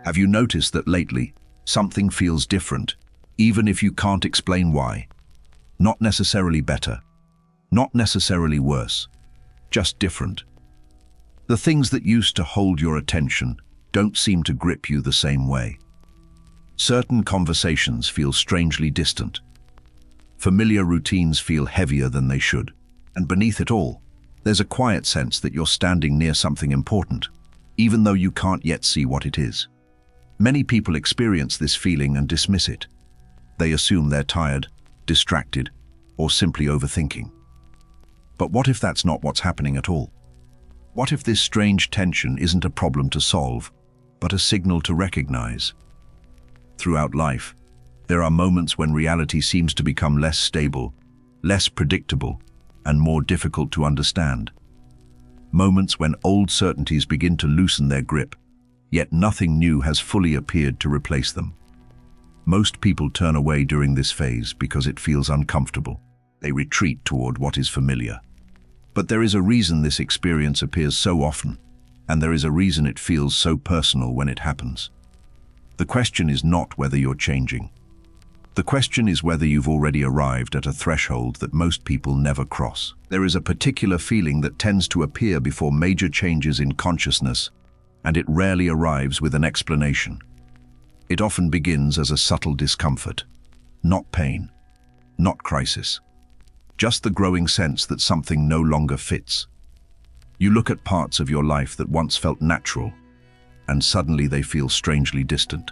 Have you noticed that lately, something feels different, even if you can't explain why? Not necessarily better, not necessarily worse, just different. The things that used to hold your attention don't seem to grip you the same way. Certain conversations feel strangely distant. Familiar routines feel heavier than they should. And beneath it all, there's a quiet sense that you're standing near something important, even though you can't yet see what it is. Many people experience this feeling and dismiss it. They assume they're tired, distracted, or simply overthinking. But what if that's not what's happening at all? What if this strange tension isn't a problem to solve, but a signal to recognize? Throughout life, there are moments when reality seems to become less stable, less predictable, and more difficult to understand. Moments when old certainties begin to loosen their grip, yet nothing new has fully appeared to replace them. Most people turn away during this phase because it feels uncomfortable. They retreat toward what is familiar. But there is a reason this experience appears so often, and there is a reason it feels so personal when it happens. The question is not whether you're changing. The question is whether you've already arrived at a threshold that most people never cross. There is a particular feeling that tends to appear before major changes in consciousness, and it rarely arrives with an explanation. It often begins as a subtle discomfort, not pain, not crisis, just the growing sense that something no longer fits. You look at parts of your life that once felt natural, and suddenly they feel strangely distant.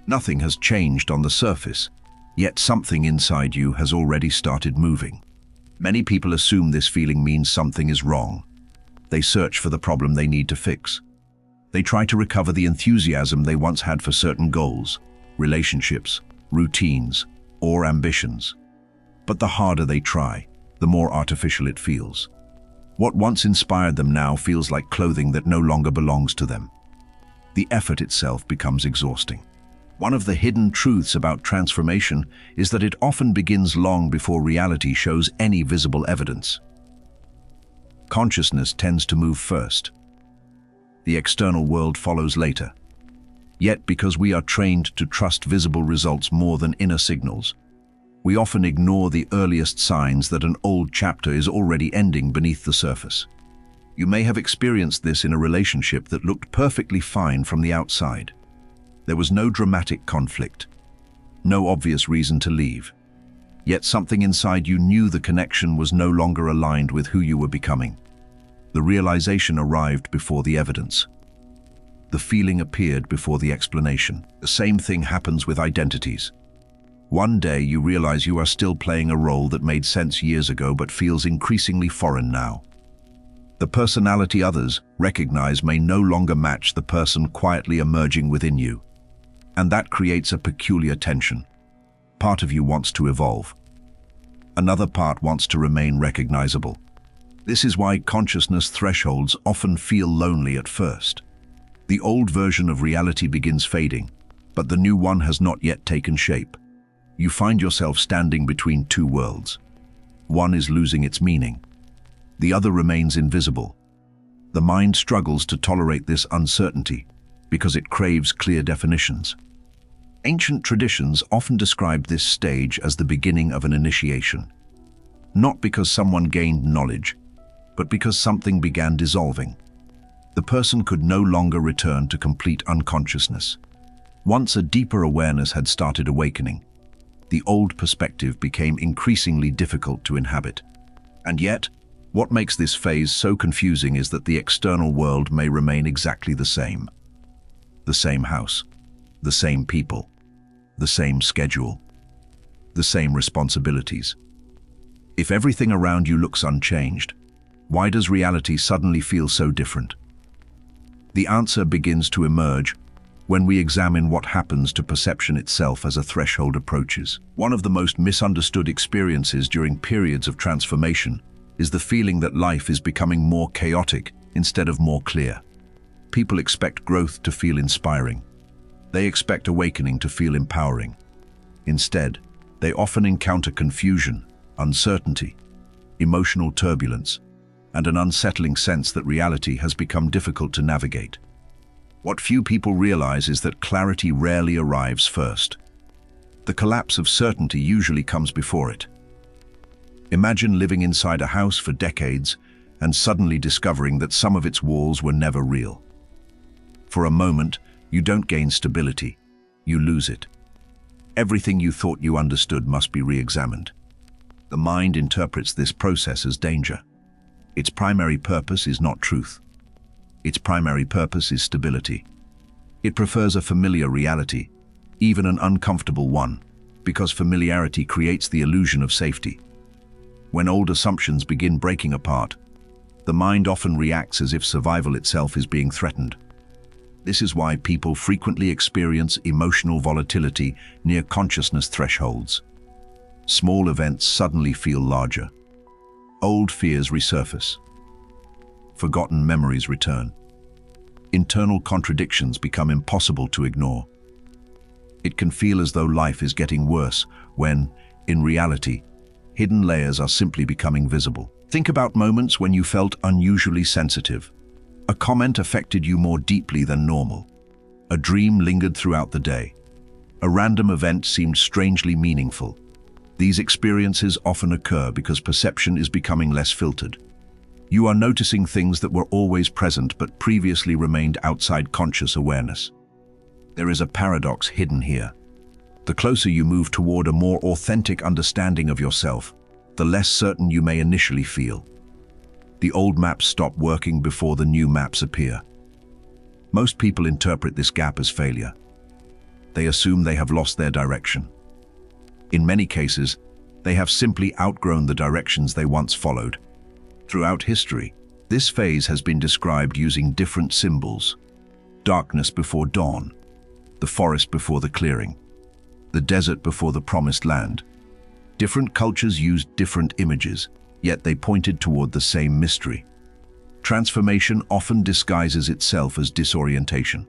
Nothing has changed on the surface, yet something inside you has already started moving. Many people assume this feeling means something is wrong. They search for the problem they need to fix. They try to recover the enthusiasm they once had for certain goals, relationships, routines, or ambitions. But the harder they try, the more artificial it feels. What once inspired them now feels like clothing that no longer belongs to them. The effort itself becomes exhausting. One of the hidden truths about transformation is that it often begins long before reality shows any visible evidence. Consciousness tends to move first. The external world follows later. Yet, because we are trained to trust visible results more than inner signals, we often ignore the earliest signs that an old chapter is already ending beneath the surface. You may have experienced this in a relationship that looked perfectly fine from the outside. There was no dramatic conflict, no obvious reason to leave. Yet something inside you knew the connection was no longer aligned with who you were becoming. The realization arrived before the evidence. The feeling appeared before the explanation. The same thing happens with identities. One day you realize you are still playing a role that made sense years ago but feels increasingly foreign now. The personality others recognize may no longer match the person quietly emerging within you. And that creates a peculiar tension. Part of you wants to evolve. Another part wants to remain recognizable. This is why consciousness thresholds often feel lonely at first. The old version of reality begins fading, but the new one has not yet taken shape. You find yourself standing between two worlds. One is losing its meaning. The other remains invisible. The mind struggles to tolerate this uncertainty because it craves clear definitions. Ancient traditions often describe this stage as the beginning of an initiation. Not because someone gained knowledge, but because something began dissolving. The person could no longer return to complete unconsciousness. Once a deeper awareness had started awakening, the old perspective became increasingly difficult to inhabit. And yet, what makes this phase so confusing is that the external world may remain exactly the same. The same house, the same people, the same schedule, the same responsibilities. If everything around you looks unchanged, why does reality suddenly feel so different? The answer begins to emerge when we examine what happens to perception itself as a threshold approaches. One of the most misunderstood experiences during periods of transformation is the feeling that life is becoming more chaotic instead of more clear. People expect growth to feel inspiring. They expect awakening to feel empowering. Instead, they often encounter confusion, uncertainty, emotional turbulence, and an unsettling sense that reality has become difficult to navigate. What few people realize is that clarity rarely arrives first. The collapse of certainty usually comes before it. Imagine living inside a house for decades and suddenly discovering that some of its walls were never real. For a moment, you don't gain stability, you lose it. Everything you thought you understood must be re-examined. The mind interprets this process as danger. Its primary purpose is not truth. Its primary purpose is stability. It prefers a familiar reality, even an uncomfortable one, because familiarity creates the illusion of safety. When old assumptions begin breaking apart, the mind often reacts as if survival itself is being threatened. This is why people frequently experience emotional volatility near consciousness thresholds. Small events suddenly feel larger. Old fears resurface. Forgotten memories return. Internal contradictions become impossible to ignore. It can feel as though life is getting worse when, in reality, hidden layers are simply becoming visible. Think about moments when you felt unusually sensitive. A comment affected you more deeply than normal. A dream lingered throughout the day. A random event seemed strangely meaningful. These experiences often occur because perception is becoming less filtered. You are noticing things that were always present but previously remained outside conscious awareness. There is a paradox hidden here. The closer you move toward a more authentic understanding of yourself, the less certain you may initially feel. The old maps stop working before the new maps appear. Most people interpret this gap as failure. They assume they have lost their direction. In many cases, they have simply outgrown the directions they once followed. Throughout history, this phase has been described using different symbols. Darkness before dawn, the forest before the clearing, the desert before the promised land. Different cultures used different images, yet they pointed toward the same mystery. Transformation often disguises itself as disorientation,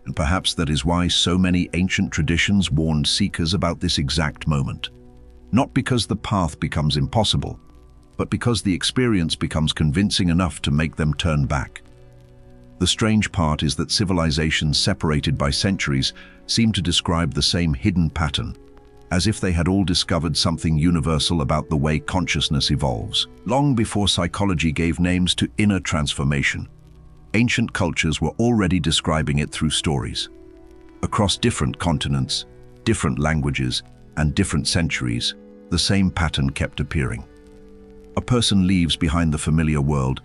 and perhaps that is why so many ancient traditions warned seekers about this exact moment. Not because the path becomes impossible, but because the experience becomes convincing enough to make them turn back. The strange part is that civilizations separated by centuries seem to describe the same hidden pattern, as if they had all discovered something universal about the way consciousness evolves. Long before psychology gave names to inner transformation, ancient cultures were already describing it through stories. Across different continents, different languages, and different centuries, the same pattern kept appearing. A person leaves behind the familiar world,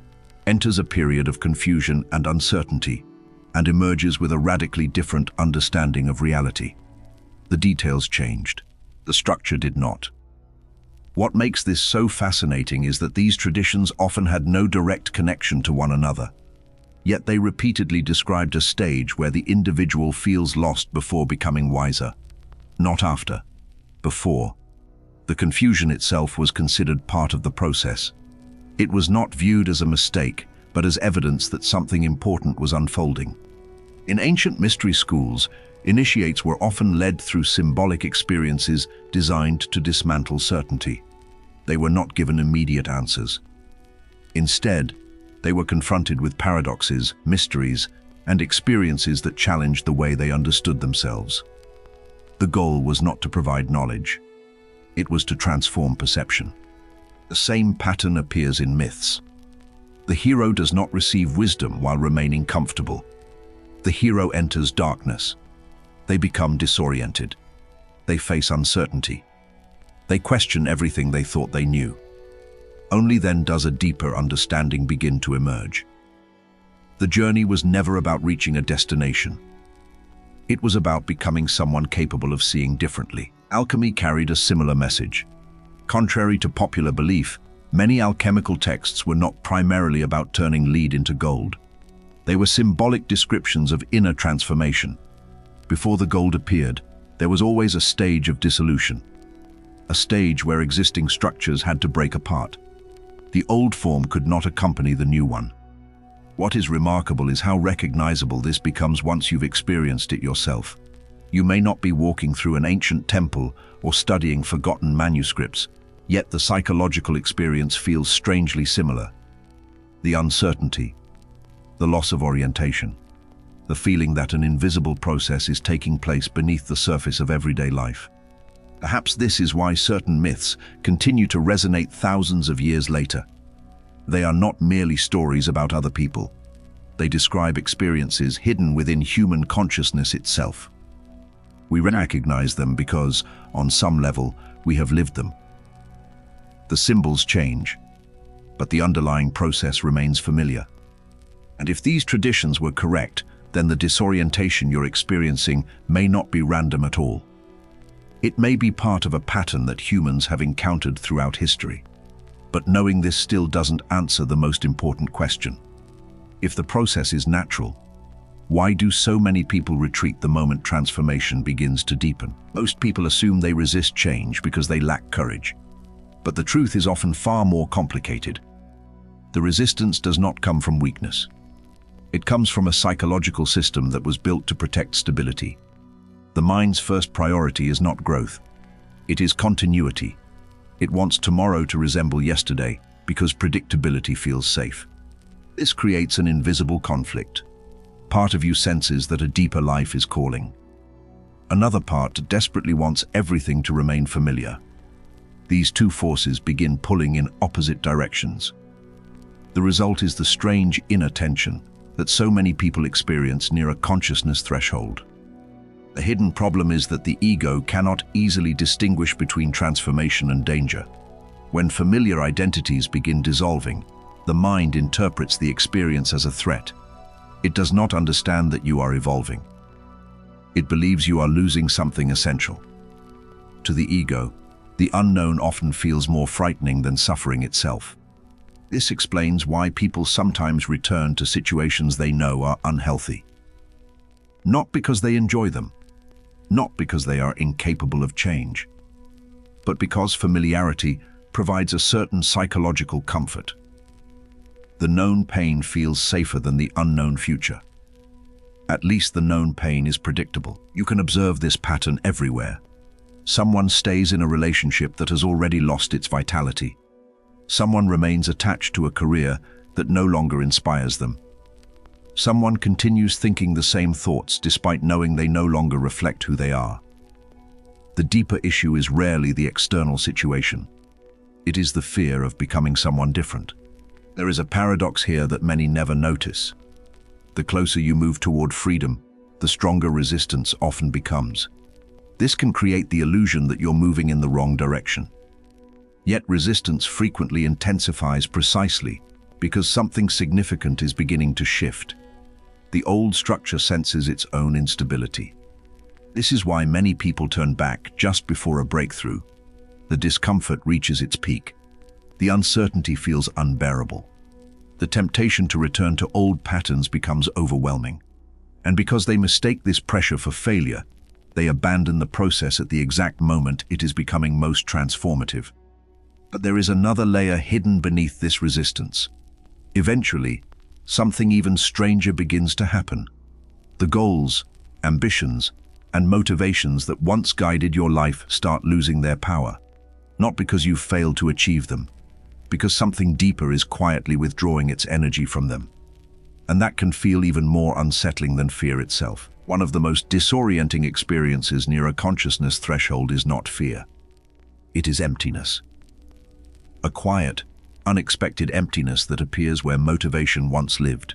enters a period of confusion and uncertainty, and emerges with a radically different understanding of reality. The details changed. The structure did not. What makes this so fascinating is that these traditions often had no direct connection to one another. Yet they repeatedly described a stage where the individual feels lost before becoming wiser. Not after. Before. The confusion itself was considered part of the process. It was not viewed as a mistake, but as evidence that something important was unfolding. In ancient mystery schools, initiates were often led through symbolic experiences designed to dismantle certainty. They were not given immediate answers. Instead, they were confronted with paradoxes, mysteries, and experiences that challenged the way they understood themselves. The goal was not to provide knowledge. It was to transform perception. The same pattern appears in myths. The hero does not receive wisdom while remaining comfortable. The hero enters darkness. They become disoriented. They face uncertainty. They question everything they thought they knew. Only then does a deeper understanding begin to emerge. The journey was never about reaching a destination. It was about becoming someone capable of seeing differently. Alchemy carried a similar message. Contrary to popular belief, many alchemical texts were not primarily about turning lead into gold. They were symbolic descriptions of inner transformation. Before the gold appeared, there was always a stage of dissolution, a stage where existing structures had to break apart. The old form could not accompany the new one. What is remarkable is how recognizable this becomes once you've experienced it yourself. You may not be walking through an ancient temple or studying forgotten manuscripts, yet the psychological experience feels strangely similar. The uncertainty, the loss of orientation, the feeling that an invisible process is taking place beneath the surface of everyday life. Perhaps this is why certain myths continue to resonate thousands of years later. They are not merely stories about other people. They describe experiences hidden within human consciousness itself. We recognize them because, on some level, we have lived them. The symbols change, but the underlying process remains familiar. And if these traditions were correct, then the disorientation you're experiencing may not be random at all. It may be part of a pattern that humans have encountered throughout history. But knowing this still doesn't answer the most important question. If the process is natural, why do so many people retreat the moment transformation begins to deepen? Most people assume they resist change because they lack courage. But the truth is often far more complicated. The resistance does not come from weakness. It comes from a psychological system that was built to protect stability. The mind's first priority is not growth. It is continuity. It wants tomorrow to resemble yesterday because predictability feels safe. This creates an invisible conflict. Part of you senses that a deeper life is calling. Another part desperately wants everything to remain familiar. These two forces begin pulling in opposite directions. The result is the strange inner tension that so many people experience near a consciousness threshold. The hidden problem is that the ego cannot easily distinguish between transformation and danger. When familiar identities begin dissolving, the mind interprets the experience as a threat. It does not understand that you are evolving. It believes you are losing something essential. To the ego, the unknown often feels more frightening than suffering itself. This explains why people sometimes return to situations they know are unhealthy. Not because they enjoy them, not because they are incapable of change, but because familiarity provides a certain psychological comfort. The known pain feels safer than the unknown future. At least the known pain is predictable. You can observe this pattern everywhere. Someone stays in a relationship that has already lost its vitality. Someone remains attached to a career that no longer inspires them. Someone continues thinking the same thoughts despite knowing they no longer reflect who they are. The deeper issue is rarely the external situation. It is the fear of becoming someone different. There is a paradox here that many never notice. The closer you move toward freedom, the stronger resistance often becomes. This can create the illusion that you're moving in the wrong direction. Yet resistance frequently intensifies precisely because something significant is beginning to shift. The old structure senses its own instability. This is why many people turn back just before a breakthrough. The discomfort reaches its peak. The uncertainty feels unbearable. The temptation to return to old patterns becomes overwhelming. And because they mistake this pressure for failure, they abandon the process at the exact moment it is becoming most transformative. But there is another layer hidden beneath this resistance. Eventually, something even stranger begins to happen. The goals, ambitions, and motivations that once guided your life start losing their power. Not because you've failed to achieve them, because something deeper is quietly withdrawing its energy from them. And that can feel even more unsettling than fear itself. One of the most disorienting experiences near a consciousness threshold is not fear. It is emptiness. A quiet, unexpected emptiness that appears where motivation once lived.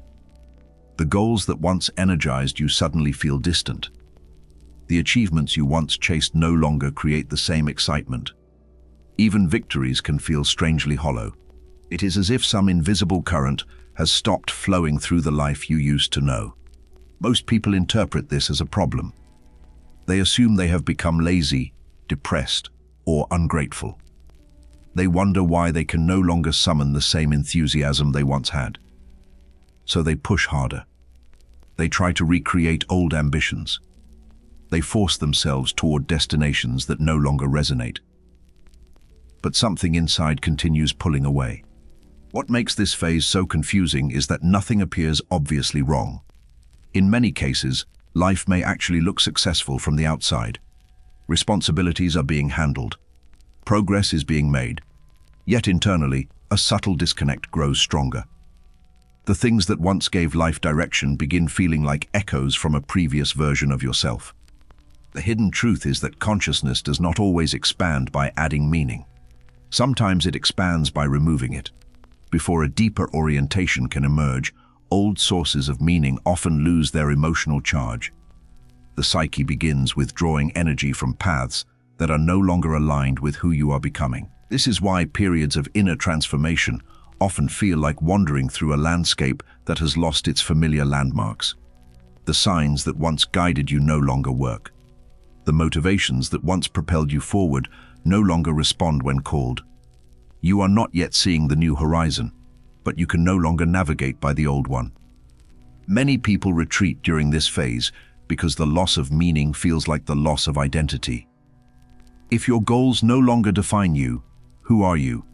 The goals that once energized you suddenly feel distant. The achievements you once chased no longer create the same excitement. Even victories can feel strangely hollow. It is as if some invisible current has stopped flowing through the life you used to know. Most people interpret this as a problem. They assume they have become lazy, depressed, or ungrateful. They wonder why they can no longer summon the same enthusiasm they once had. So they push harder. They try to recreate old ambitions. They force themselves toward destinations that no longer resonate. But something inside continues pulling away. What makes this phase so confusing is that nothing appears obviously wrong. In many cases, life may actually look successful from the outside. Responsibilities are being handled. Progress is being made. Yet internally, a subtle disconnect grows stronger. The things that once gave life direction begin feeling like echoes from a previous version of yourself. The hidden truth is that consciousness does not always expand by adding meaning. Sometimes it expands by removing it. Before a deeper orientation can emerge, old sources of meaning often lose their emotional charge. The psyche begins withdrawing energy from paths that are no longer aligned with who you are becoming. This is why periods of inner transformation often feel like wandering through a landscape that has lost its familiar landmarks. The signs that once guided you no longer work. The motivations that once propelled you forward no longer respond when called. You are not yet seeing the new horizon, but you can no longer navigate by the old one. Many people retreat during this phase because the loss of meaning feels like the loss of identity. If your goals no longer define you, who are you?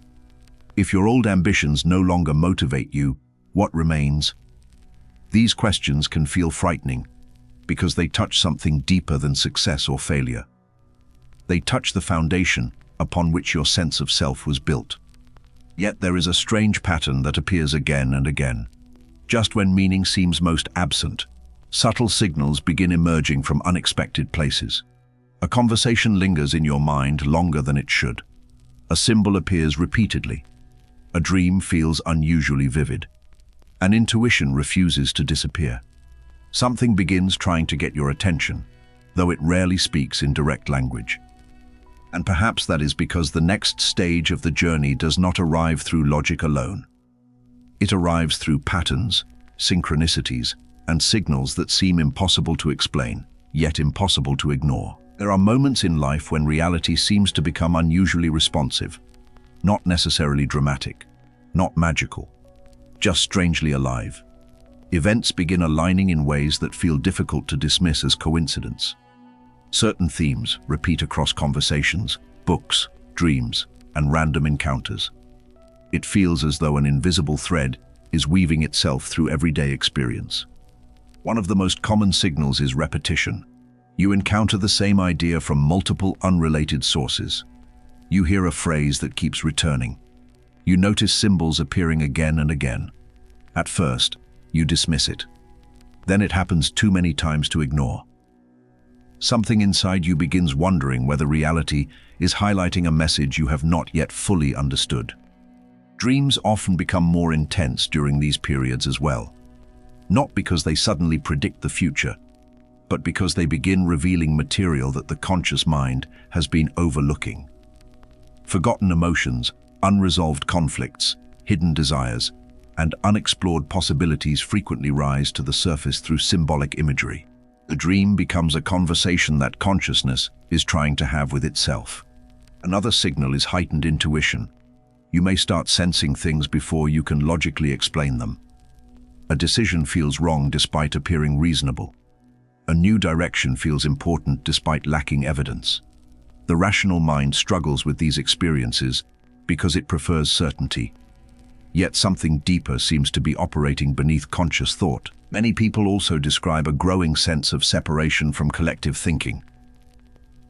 If your old ambitions no longer motivate you, what remains? These questions can feel frightening because they touch something deeper than success or failure. They touch the foundation upon which your sense of self was built. Yet there is a strange pattern that appears again and again. Just when meaning seems most absent, subtle signals begin emerging from unexpected places. A conversation lingers in your mind longer than it should. A symbol appears repeatedly. A dream feels unusually vivid. An intuition refuses to disappear. Something begins trying to get your attention, though it rarely speaks in direct language. And perhaps that is because the next stage of the journey does not arrive through logic alone. It arrives through patterns, synchronicities, and signals that seem impossible to explain, yet impossible to ignore. There are moments in life when reality seems to become unusually responsive, not necessarily dramatic, not magical, just strangely alive. Events begin aligning in ways that feel difficult to dismiss as coincidence. Certain themes repeat across conversations, books, dreams, and random encounters. It feels as though an invisible thread is weaving itself through everyday experience. One of the most common signals is repetition. You encounter the same idea from multiple unrelated sources. You hear a phrase that keeps returning. You notice symbols appearing again and again. At first, you dismiss it. Then it happens too many times to ignore. Something inside you begins wondering whether reality is highlighting a message you have not yet fully understood. Dreams often become more intense during these periods as well. Not because they suddenly predict the future, but because they begin revealing material that the conscious mind has been overlooking. Forgotten emotions, unresolved conflicts, hidden desires, and unexplored possibilities frequently rise to the surface through symbolic imagery. The dream becomes a conversation that consciousness is trying to have with itself. Another signal is heightened intuition. You may start sensing things before you can logically explain them. A decision feels wrong despite appearing reasonable. A new direction feels important despite lacking evidence. The rational mind struggles with these experiences because it prefers certainty. Yet something deeper seems to be operating beneath conscious thought. Many people also describe a growing sense of separation from collective thinking.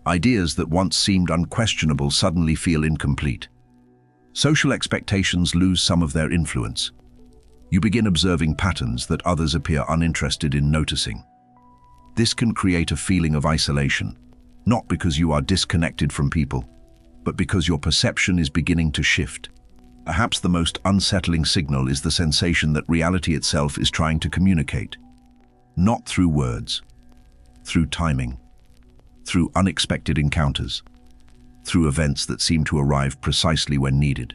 Ideas that once seemed unquestionable suddenly feel incomplete. Social expectations lose some of their influence. You begin observing patterns that others appear uninterested in noticing. This can create a feeling of isolation, not because you are disconnected from people, but because your perception is beginning to shift. Perhaps the most unsettling signal is the sensation that reality itself is trying to communicate. Not through words, through timing, through unexpected encounters, through events that seem to arrive precisely when needed.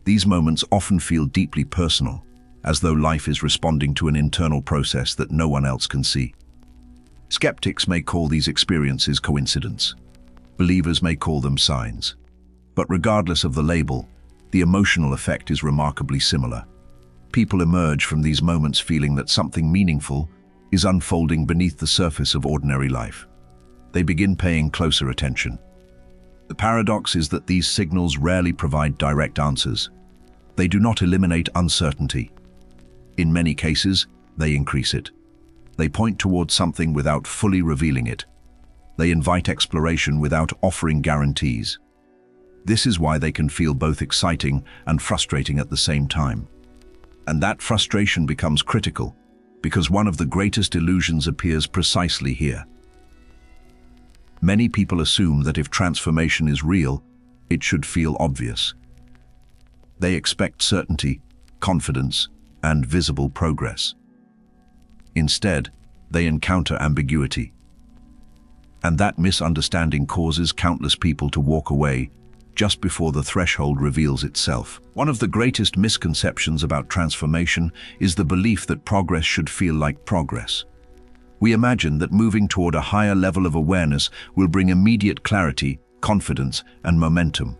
These moments often feel deeply personal, as though life is responding to an internal process that no one else can see. Skeptics may call these experiences coincidence. Believers may call them signs. But regardless of the label, the emotional effect is remarkably similar. People emerge from these moments feeling that something meaningful is unfolding beneath the surface of ordinary life. They begin paying closer attention. The paradox is that these signals rarely provide direct answers. They do not eliminate uncertainty. In many cases, they increase it. They point towards something without fully revealing it. They invite exploration without offering guarantees. This is why they can feel both exciting and frustrating at the same time. And that frustration becomes critical, because one of the greatest illusions appears precisely here. Many people assume that if transformation is real, it should feel obvious. They expect certainty, confidence, and visible progress. Instead, they encounter ambiguity. And that misunderstanding causes countless people to walk away just before the threshold reveals itself. One of the greatest misconceptions about transformation is the belief that progress should feel like progress. We imagine that moving toward a higher level of awareness will bring immediate clarity, confidence, and momentum.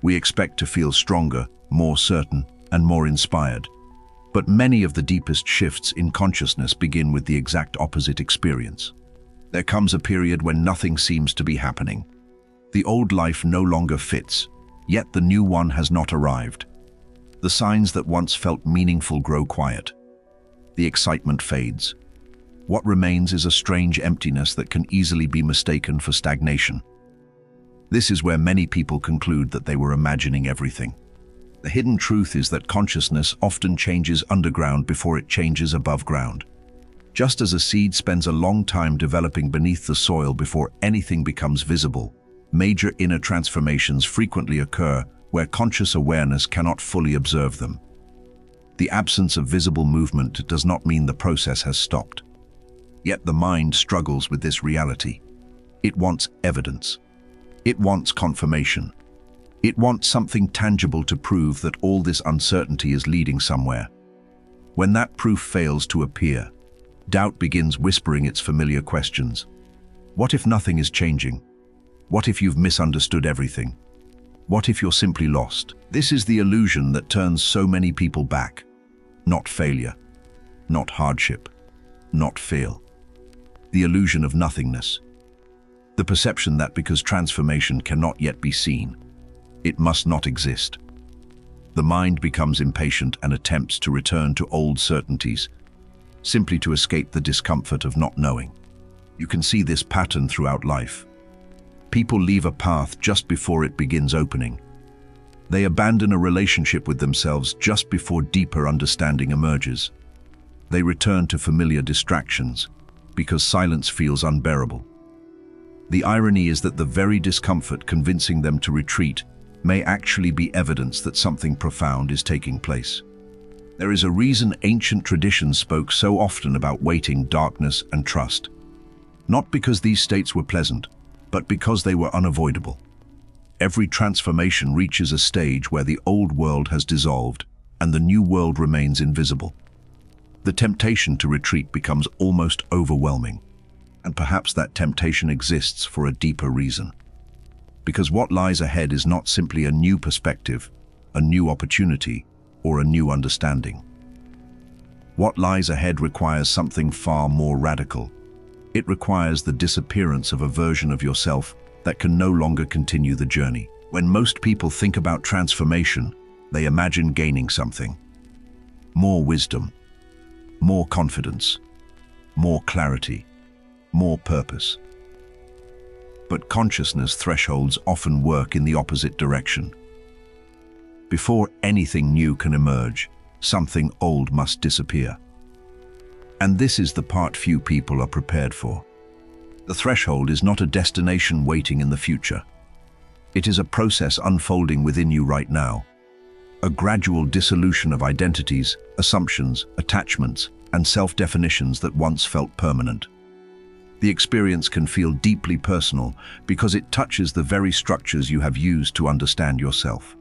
We expect to feel stronger, more certain, and more inspired. But many of the deepest shifts in consciousness begin with the exact opposite experience. There comes a period when nothing seems to be happening. The old life no longer fits, yet the new one has not arrived. The signs that once felt meaningful grow quiet. The excitement fades. What remains is a strange emptiness that can easily be mistaken for stagnation. This is where many people conclude that they were imagining everything. The hidden truth is that consciousness often changes underground before it changes above ground. Just as a seed spends a long time developing beneath the soil before anything becomes visible, major inner transformations frequently occur where conscious awareness cannot fully observe them. The absence of visible movement does not mean the process has stopped. Yet the mind struggles with this reality. It wants evidence. It wants confirmation. It wants something tangible to prove that all this uncertainty is leading somewhere. When that proof fails to appear, doubt begins whispering its familiar questions. What if nothing is changing? What if you've misunderstood everything? What if you're simply lost? This is the illusion that turns so many people back. Not failure, not hardship, not fail. The illusion of nothingness. The perception that because transformation cannot yet be seen, it must not exist. The mind becomes impatient and attempts to return to old certainties, simply to escape the discomfort of not knowing. You can see this pattern throughout life. People leave a path just before it begins opening. They abandon a relationship with themselves just before deeper understanding emerges. They return to familiar distractions because silence feels unbearable. The irony is that the very discomfort convincing them to retreat may actually be evidence that something profound is taking place. There is a reason ancient traditions spoke so often about waiting, darkness, and trust. Not because these states were pleasant, but because they were unavoidable. Every transformation reaches a stage where the old world has dissolved and the new world remains invisible. The temptation to retreat becomes almost overwhelming, and perhaps that temptation exists for a deeper reason. Because what lies ahead is not simply a new perspective, a new opportunity, or a new understanding. What lies ahead requires something far more radical. It requires the disappearance of a version of yourself that can no longer continue the journey. When most people think about transformation, they imagine gaining something. More wisdom, more confidence, more clarity, more purpose. But consciousness thresholds often work in the opposite direction. Before anything new can emerge, something old must disappear. And this is the part few people are prepared for. The threshold is not a destination waiting in the future. It is a process unfolding within you right now. A gradual dissolution of identities, assumptions, attachments, and self-definitions that once felt permanent. The experience can feel deeply personal because it touches the very structures you have used to understand yourself.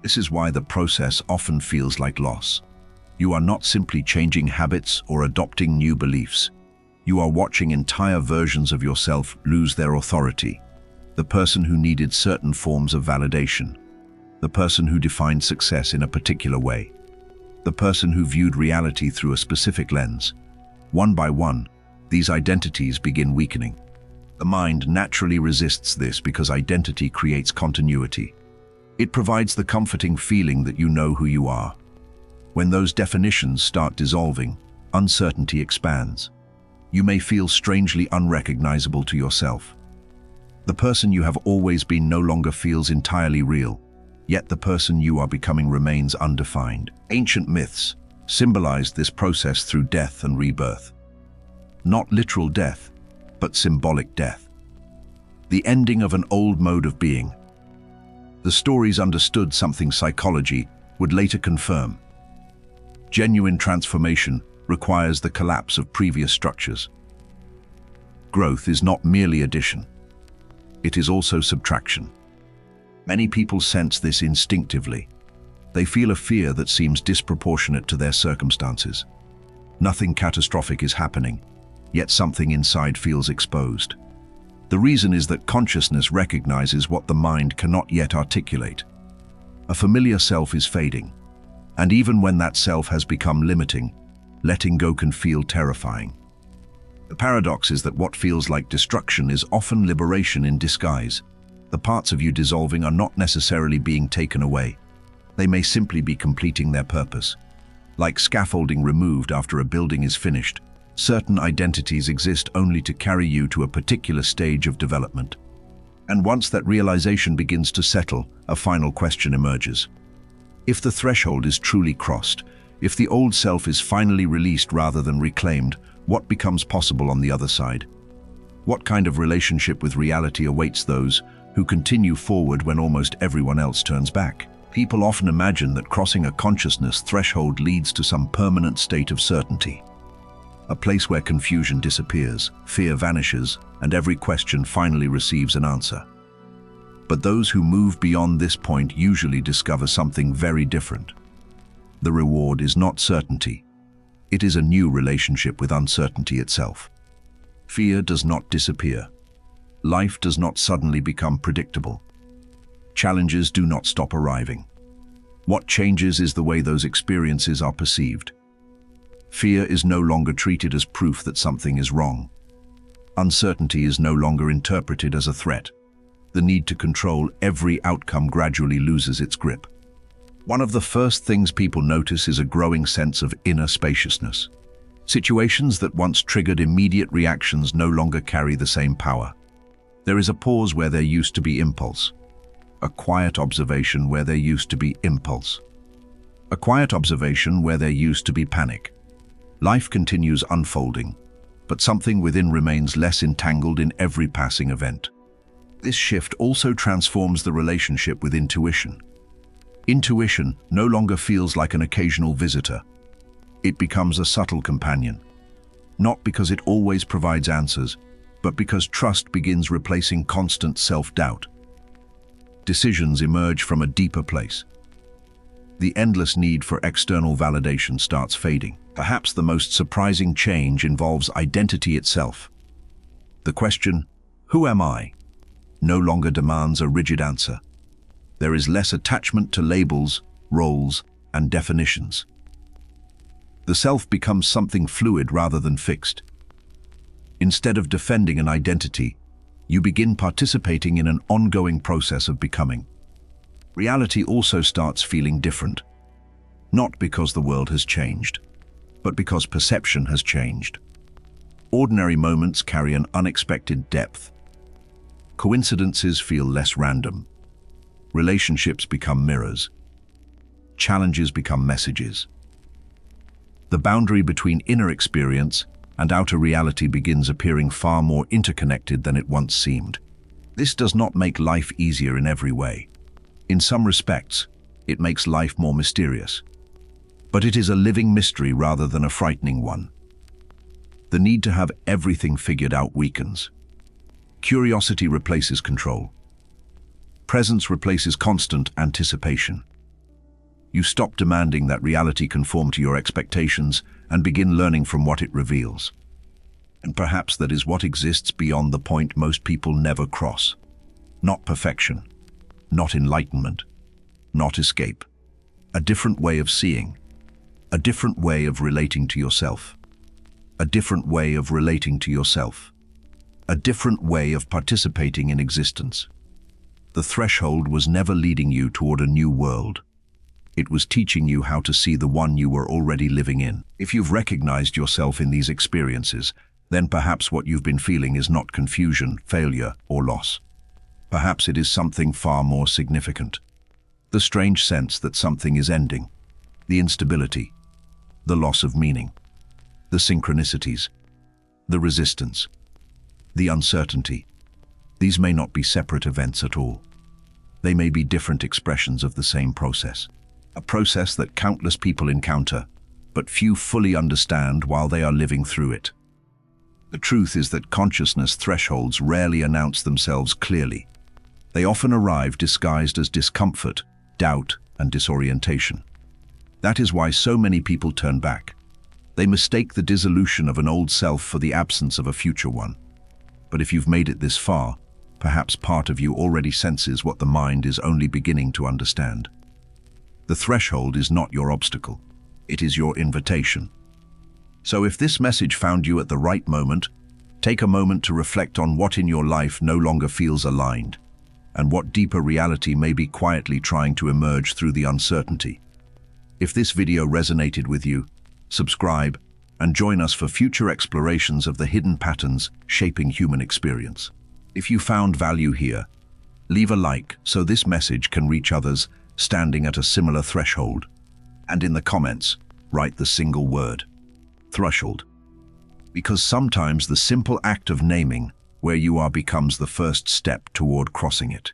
This is why the process often feels like loss. You are not simply changing habits or adopting new beliefs. You are watching entire versions of yourself lose their authority. The person who needed certain forms of validation. The person who defined success in a particular way. The person who viewed reality through a specific lens. One by one, these identities begin weakening. The mind naturally resists this because identity creates continuity. It provides the comforting feeling that you know who you are. When those definitions start dissolving, uncertainty expands. You may feel strangely unrecognizable to yourself. The person you have always been no longer feels entirely real, yet the person you are becoming remains undefined. Ancient myths, symbolized this process through death and rebirth. Not literal death, but symbolic death. The ending of an old mode of being. The stories understood something psychology would later confirm. Genuine transformation requires the collapse of previous structures. Growth is not merely addition. It is also subtraction. Many people sense this instinctively. They feel a fear that seems disproportionate to their circumstances. Nothing catastrophic is happening, yet something inside feels exposed. The reason is that consciousness recognizes what the mind cannot yet articulate. A familiar self is fading, and even when that self has become limiting, letting go can feel terrifying. The paradox is that what feels like destruction is often liberation in disguise. The parts of you dissolving are not necessarily being taken away. They may simply be completing their purpose. Like scaffolding removed after a building is finished, certain identities exist only to carry you to a particular stage of development. And once that realization begins to settle, a final question emerges. If the threshold is truly crossed, if the old self is finally released rather than reclaimed, what becomes possible on the other side? What kind of relationship with reality awaits those who continue forward when almost everyone else turns back? People often imagine that crossing a consciousness threshold leads to some permanent state of certainty. A place where confusion disappears, fear vanishes, and every question finally receives an answer. But those who move beyond this point usually discover something very different. The reward is not certainty. It is a new relationship with uncertainty itself. Fear does not disappear. Life does not suddenly become predictable. Challenges do not stop arriving. What changes is the way those experiences are perceived. Fear is no longer treated as proof that something is wrong. Uncertainty is no longer interpreted as a threat. The need to control every outcome gradually loses its grip. One of the first things people notice is a growing sense of inner spaciousness. Situations that once triggered immediate reactions no longer carry the same power. There is a pause where there used to be impulse. A quiet observation where there used to be impulse. A quiet observation where there used to be panic. Life continues unfolding, but something within remains less entangled in every passing event. This shift also transforms the relationship with intuition. Intuition no longer feels like an occasional visitor. It becomes a subtle companion. Not because it always provides answers, but because trust begins replacing constant self-doubt. Decisions emerge from a deeper place. The endless need for external validation starts fading. Perhaps the most surprising change involves identity itself. The question, "Who am I?" no longer demands a rigid answer. There is less attachment to labels, roles, and definitions. The self becomes something fluid rather than fixed. Instead of defending an identity, you begin participating in an ongoing process of becoming. Reality also starts feeling different. Not because the world has changed, but because perception has changed. Ordinary moments carry an unexpected depth. Coincidences feel less random. Relationships become mirrors. Challenges become messages. The boundary between inner experience and outer reality begins appearing far more interconnected than it once seemed. This does not make life easier in every way. In some respects, it makes life more mysterious. But it is a living mystery rather than a frightening one. The need to have everything figured out weakens. Curiosity replaces control. Presence replaces constant anticipation. You stop demanding that reality conform to your expectations and begin learning from what it reveals. And perhaps that is what exists beyond the point most people never cross. Not perfection, not enlightenment, not escape. A different way of seeing. A different way of relating to yourself. A different way of relating to yourself. A different way of participating in existence. The threshold was never leading you toward a new world. It was teaching you how to see the one you were already living in. If you've recognized yourself in these experiences, then perhaps what you've been feeling is not confusion, failure, or loss. Perhaps it is something far more significant. The strange sense that something is ending. The instability. the loss of meaning, the synchronicities, the resistance, the uncertainty. These may not be separate events at all. They may be different expressions of the same process, a process that countless people encounter, but few fully understand while they are living through it. The truth is that consciousness thresholds rarely announce themselves clearly. They often arrive disguised as discomfort, doubt, and disorientation. That is why so many people turn back. They mistake the dissolution of an old self for the absence of a future one. But if you've made it this far, perhaps part of you already senses what the mind is only beginning to understand. The threshold is not your obstacle. It is your invitation. So if this message found you at the right moment, take a moment to reflect on what in your life no longer feels aligned, and what deeper reality may be quietly trying to emerge through the uncertainty. If this video resonated with you, subscribe and join us for future explorations of the hidden patterns shaping human experience. If you found value here, leave a like so this message can reach others standing at a similar threshold. And in the comments, write the single word, threshold. Because sometimes the simple act of naming where you are becomes the first step toward crossing it.